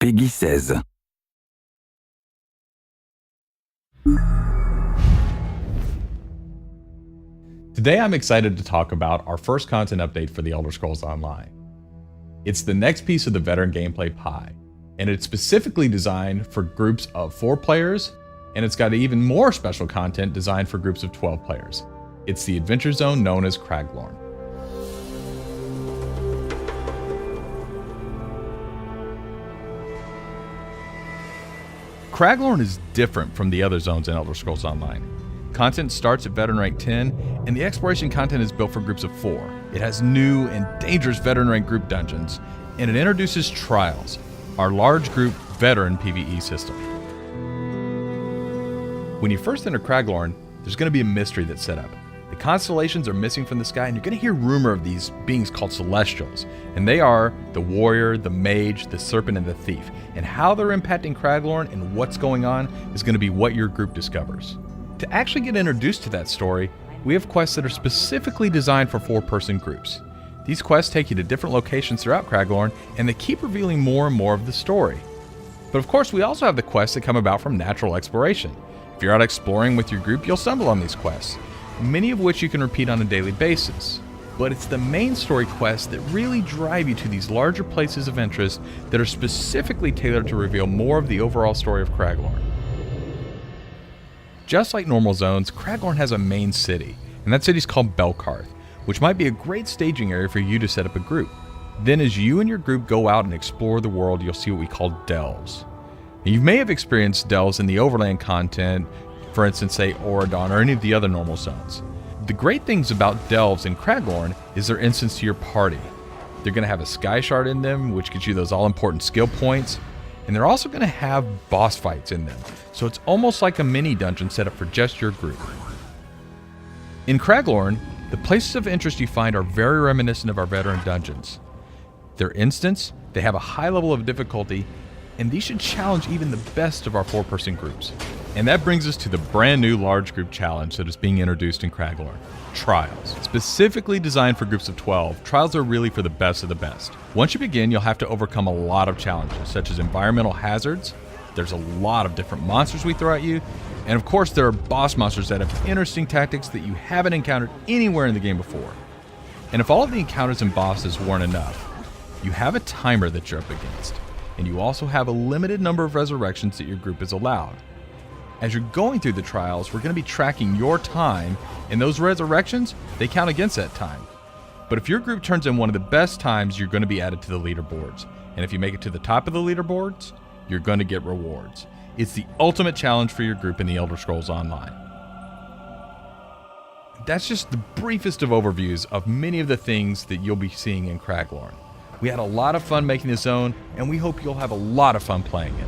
Peggy 16. Today I'm excited to talk about our first content update for the Elder Scrolls Online. It's the next piece of the veteran gameplay pie, and it's specifically designed for groups of 4 players, and it's got even more special content designed for groups of 12 players. It's the adventure zone known as Raidelorn. Raidelorn is different from the other zones in Elder Scrolls Online. Content starts at veteran rank 10, and the exploration content is built for groups of 4. It has new and dangerous veteran rank group dungeons, and it introduces Trials, our large group veteran PvE system. When you first enter Raidelorn, there's going to be a mystery that's set up. The constellations are missing from the sky, and you're going to hear rumor of these beings called Celestials, and they are the warrior, the mage, the serpent, and the thief. And how they're impacting Raidelorn and what's going on is going to be what your group discovers. To actually get introduced to that story, we have quests that are specifically designed for 4-person groups. These quests take you to different locations throughout Raidelorn, and they keep revealing more and more of the story. But of course, we also have the quests that come about from natural exploration. If you're out exploring with your group, you'll stumble on these quests, many of which you can repeat on a daily basis. But it's the main story quests that really drive you to these larger places of interest that are specifically tailored to reveal more of the overall story of Raidelorn. Just like normal zones, Raidelorn has a main city, and that city's called Belkarth, which might be a great staging area for you to set up a group. Then as you and your group go out and explore the world, you'll see what we call delves. Now, you may have experienced delves in the overland content, for instance, say Auradon or any of the other normal zones. The great things about delves in Raidelorn is they're instants to your party. They're going to have a sky shard in them, which gives you those all-important skill points, and they're also going to have boss fights in them, so it's almost like a mini dungeon set up for just your group. In Raidelorn, the places of interest you find are very reminiscent of our veteran dungeons. They're instants, they have a high level of difficulty, and these should challenge even the best of our 4-person groups. And that brings us to the brand new large group challenge that is being introduced in Raidelorn, Trials. Specifically designed for groups of 12, Trials are really for the best of the best. Once you begin, you'll have to overcome a lot of challenges, such as environmental hazards. There's a lot of different monsters we throw at you, and of course there are boss monsters that have interesting tactics that you haven't encountered anywhere in the game before. And if all of the encounters and bosses weren't enough, you have a timer that you're up against, and you also have a limited number of resurrections that your group is allowed. As you're going through the trials, we're going to be tracking your time, and those resurrections, they count against that time. But if your group turns in one of the best times, you're going to be added to the leaderboards. And if you make it to the top of the leaderboards, you're going to get rewards. It's the ultimate challenge for your group in the Elder Scrolls Online. That's just the briefest of overviews of many of the things that you'll be seeing in Raidelorn. We had a lot of fun making this zone, and we hope you'll have a lot of fun playing it.